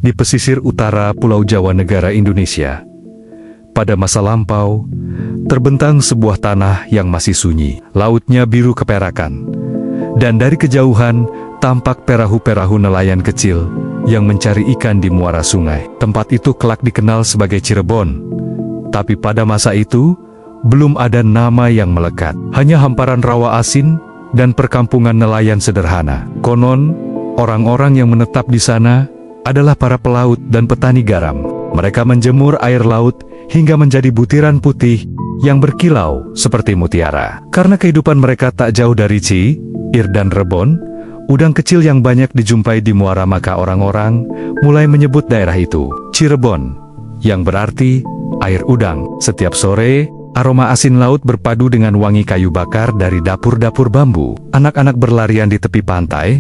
di pesisir utara Pulau Jawa negara Indonesia. Pada masa lampau, terbentang sebuah tanah yang masih sunyi. Lautnya biru keperakan. Dan dari kejauhan, tampak perahu-perahu nelayan kecil yang mencari ikan di muara sungai. Tempat itu kelak dikenal sebagai Cirebon. Tapi pada masa itu, belum ada nama yang melekat. Hanya hamparan rawa asin dan perkampungan nelayan sederhana. Konon, orang-orang yang menetap di sana adalah para pelaut dan petani garam. Mereka menjemur air laut hingga menjadi butiran putih yang berkilau seperti mutiara. Karena kehidupan mereka tak jauh dari Ir dan Rebon, udang kecil yang banyak dijumpai di muara, maka orang-orang mulai menyebut daerah itu Cirebon, yang berarti air udang. Setiap sore, aroma asin laut berpadu dengan wangi kayu bakar dari dapur-dapur bambu. Anak-anak berlarian di tepi pantai,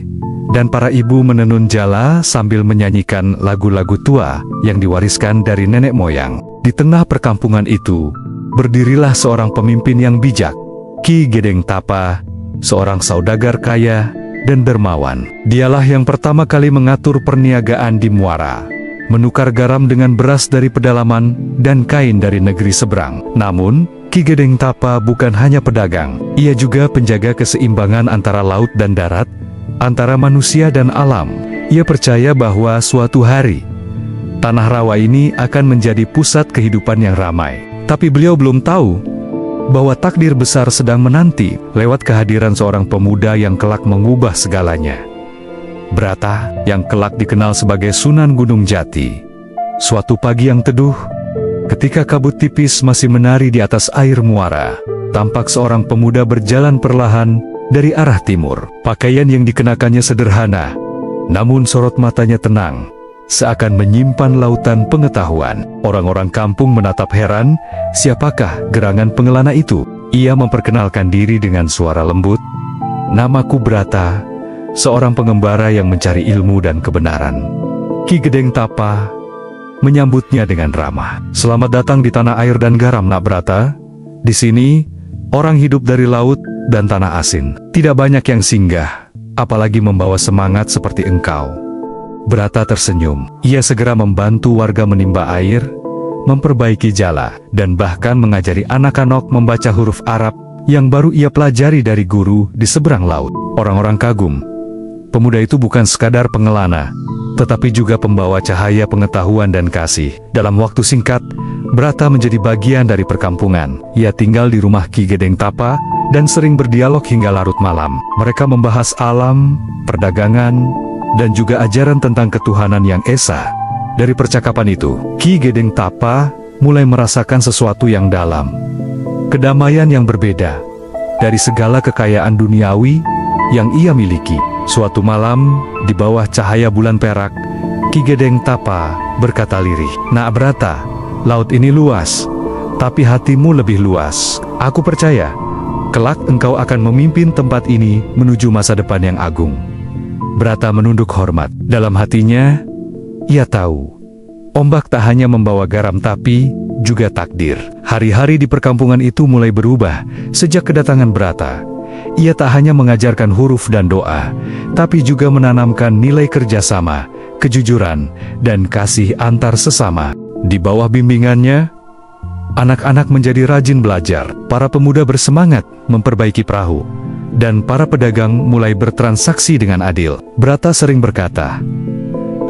dan para ibu menenun jala sambil menyanyikan lagu-lagu tua yang diwariskan dari nenek moyang. Di tengah perkampungan itu, berdirilah seorang pemimpin yang bijak, Ki Gedeng Tapa, seorang saudagar kaya dan dermawan. Dialah yang pertama kali mengatur perniagaan di muara, menukar garam dengan beras dari pedalaman dan kain dari negeri seberang. Namun, Ki Gedeng Tapa bukan hanya pedagang, ia juga penjaga keseimbangan antara laut dan darat, antara manusia dan alam. Ia percaya bahwa suatu hari, tanah rawa ini akan menjadi pusat kehidupan yang ramai. Tapi beliau belum tahu bahwa takdir besar sedang menanti lewat kehadiran seorang pemuda yang kelak mengubah segalanya. Brata, yang kelak dikenal sebagai Sunan Gunung Jati. Suatu pagi yang teduh, ketika kabut tipis masih menari di atas air muara, tampak seorang pemuda berjalan perlahan dari arah timur. Pakaian yang dikenakannya sederhana, namun sorot matanya tenang, seakan menyimpan lautan pengetahuan. Orang-orang kampung menatap heran, siapakah gerangan pengelana itu? Ia memperkenalkan diri dengan suara lembut, "Namaku Brata, seorang pengembara yang mencari ilmu dan kebenaran." Ki Gedeng Tapa menyambutnya dengan ramah. "Selamat datang di tanah air dan garam, Nak Brata. Di sini, orang hidup dari laut dan tanah asin. Tidak banyak yang singgah, apalagi membawa semangat seperti engkau." Brata tersenyum. Ia segera membantu warga menimba air, memperbaiki jala, dan bahkan mengajari anak-anak membaca huruf Arab yang baru ia pelajari dari guru di seberang laut. Orang-orang kagum. Pemuda itu bukan sekadar pengelana, tetapi juga pembawa cahaya pengetahuan dan kasih. Dalam waktu singkat, Brata menjadi bagian dari perkampungan. Ia tinggal di rumah Ki Gedeng Tapa dan sering berdialog hingga larut malam. Mereka membahas alam, perdagangan, dan juga ajaran tentang ketuhanan yang esa. Dari percakapan itu, Ki Gedeng Tapa mulai merasakan sesuatu yang dalam. Kedamaian yang berbeda dari segala kekayaan duniawi yang ia miliki. Suatu malam, di bawah cahaya bulan perak, Ki Gedeng Tapa berkata lirih, "Nak Brata, laut ini luas, tapi hatimu lebih luas. Aku percaya, kelak engkau akan memimpin tempat ini menuju masa depan yang agung." Brata menunduk hormat. Dalam hatinya, ia tahu, ombak tak hanya membawa garam tapi juga takdir. Hari-hari di perkampungan itu mulai berubah sejak kedatangan Brata. Ia tak hanya mengajarkan huruf dan doa, tapi juga menanamkan nilai kerjasama, kejujuran, dan kasih antar sesama. Di bawah bimbingannya, anak-anak menjadi rajin belajar, para pemuda bersemangat memperbaiki perahu, dan para pedagang mulai bertransaksi dengan adil. Brata sering berkata,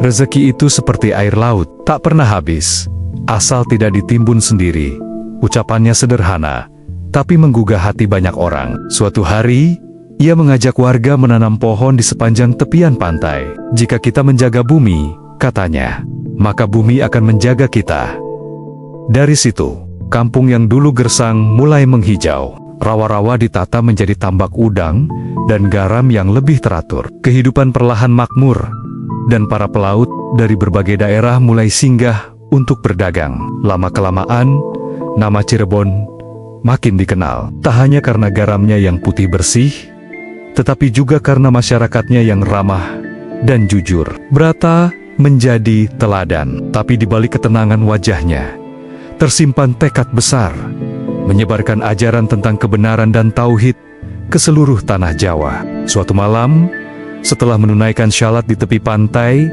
"Rezeki itu seperti air laut, tak pernah habis, asal tidak ditimbun sendiri." Ucapannya sederhana, tapi menggugah hati banyak orang. Suatu hari, ia mengajak warga menanam pohon di sepanjang tepian pantai. "Jika kita menjaga bumi," katanya, "maka bumi akan menjaga kita." Dari situ, kampung yang dulu gersang mulai menghijau. Rawa-rawa ditata menjadi tambak udang dan garam yang lebih teratur. Kehidupan perlahan makmur, dan para pelaut dari berbagai daerah mulai singgah untuk berdagang. Lama-kelamaan, nama Cirebon makin dikenal. Tak hanya karena garamnya yang putih bersih, tetapi juga karena masyarakatnya yang ramah dan jujur. Brata menjadi teladan, tapi di balik ketenangan wajahnya tersimpan tekad besar, menyebarkan ajaran tentang kebenaran dan tauhid ke seluruh tanah Jawa. Suatu malam, setelah menunaikan syalat di tepi pantai,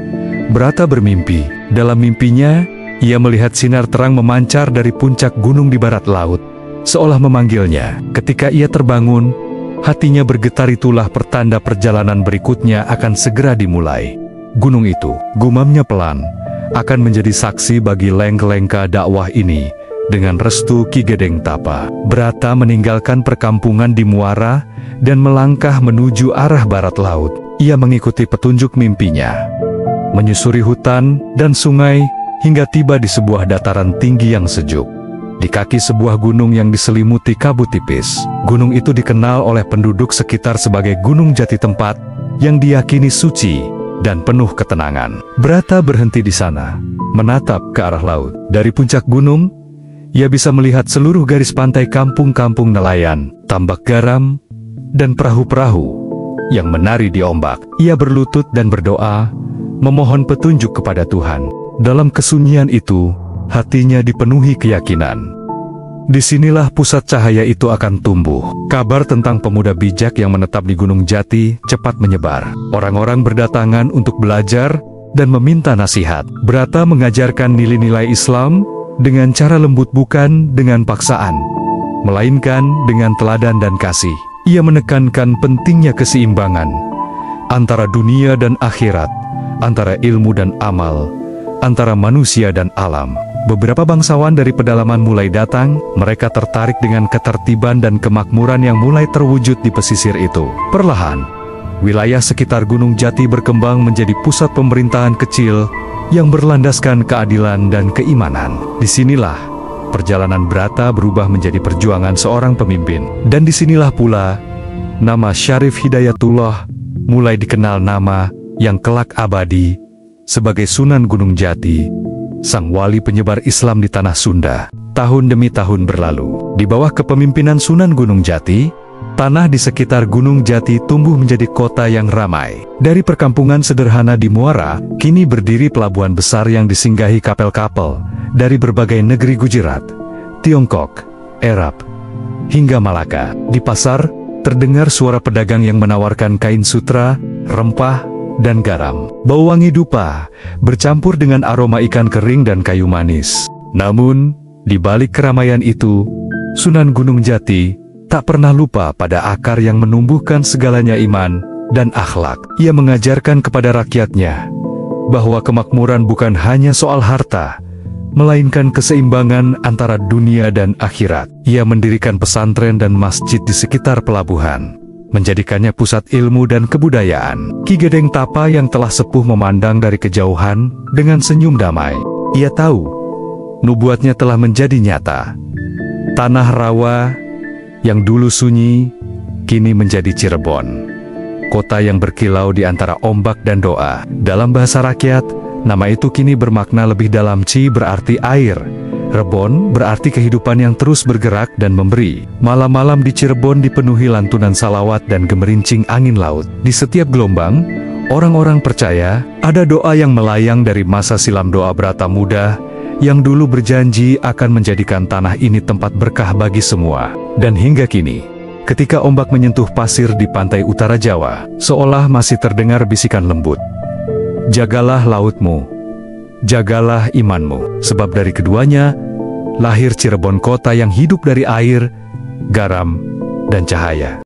Brata bermimpi. Dalam mimpinya, ia melihat sinar terang memancar dari puncak gunung di barat laut, seolah memanggilnya. Ketika ia terbangun, hatinya bergetar. Itulah pertanda perjalanan berikutnya akan segera dimulai. Gunung itu, gumamnya pelan, akan menjadi saksi bagi lengka dakwah ini. Dengan restu Ki Gedeng Tapa, Brata meninggalkan perkampungan di Muara dan melangkah menuju arah barat laut. Ia mengikuti petunjuk mimpinya, menyusuri hutan dan sungai hingga tiba di sebuah dataran tinggi yang sejuk. Di kaki sebuah gunung yang diselimuti kabut tipis. Gunung itu dikenal oleh penduduk sekitar sebagai Gunung Jati, tempat yang diyakini suci dan penuh ketenangan. Brata berhenti di sana, menatap ke arah laut. Dari puncak gunung, ia bisa melihat seluruh garis pantai, kampung-kampung nelayan, tambak garam, dan perahu-perahu yang menari di ombak. Ia berlutut dan berdoa, memohon petunjuk kepada Tuhan. Dalam kesunyian itu, hatinya dipenuhi keyakinan. Disinilah pusat cahaya itu akan tumbuh. Kabar tentang pemuda bijak yang menetap di Gunung Jati cepat menyebar. Orang-orang berdatangan untuk belajar dan meminta nasihat. Brata mengajarkan nilai-nilai Islam dengan cara lembut, bukan dengan paksaan, melainkan dengan teladan dan kasih. Ia menekankan pentingnya keseimbangan antara dunia dan akhirat, antara ilmu dan amal, antara manusia dan alam. Beberapa bangsawan dari pedalaman mulai datang. Mereka tertarik dengan ketertiban dan kemakmuran yang mulai terwujud di pesisir itu. Perlahan, wilayah sekitar Gunung Jati berkembang menjadi pusat pemerintahan kecil yang berlandaskan keadilan dan keimanan. Disinilah perjalanan Brata berubah menjadi perjuangan seorang pemimpin. Dan disinilah pula nama Syarif Hidayatullah mulai dikenal, nama yang kelak abadi sebagai Sunan Gunung Jati, sang wali penyebar Islam di tanah Sunda. Tahun demi tahun berlalu. Di bawah kepemimpinan Sunan Gunung Jati, tanah di sekitar Gunung Jati tumbuh menjadi kota yang ramai. Dari perkampungan sederhana di Muara, kini berdiri pelabuhan besar yang disinggahi kapal-kapal dari berbagai negeri, Gujarat, Tiongkok, Arab, hingga Malaka. Di pasar, terdengar suara pedagang yang menawarkan kain sutra, rempah, dan garam. Bau wangi dupa bercampur dengan aroma ikan kering dan kayu manis. Namun, di balik keramaian itu, Sunan Gunung Jati tak pernah lupa pada akar yang menumbuhkan segalanya, iman dan akhlak. Ia mengajarkan kepada rakyatnya bahwa kemakmuran bukan hanya soal harta, melainkan keseimbangan antara dunia dan akhirat. Ia mendirikan pesantren dan masjid di sekitar pelabuhan, menjadikannya pusat ilmu dan kebudayaan. Ki Gedeng Tapa yang telah sepuh memandang dari kejauhan dengan senyum damai. Ia tahu nubuatnya telah menjadi nyata. Tanah rawa yang dulu sunyi, kini menjadi Cirebon, kota yang berkilau di antara ombak dan doa. Dalam bahasa rakyat, nama itu kini bermakna lebih dalam. Ci berarti air, Rebon berarti kehidupan yang terus bergerak dan memberi. Malam-malam di Cirebon dipenuhi lantunan salawat dan gemerincing angin laut. Di setiap gelombang, orang-orang percaya ada doa yang melayang dari masa silam, doa Brata muda yang dulu berjanji akan menjadikan tanah ini tempat berkah bagi semua. Dan hingga kini, ketika ombak menyentuh pasir di pantai utara Jawa, seolah masih terdengar bisikan lembut. Jagalah lautmu, jagalah imanmu, sebab dari keduanya lahir Cirebon, kota yang hidup dari air, garam, dan cahaya.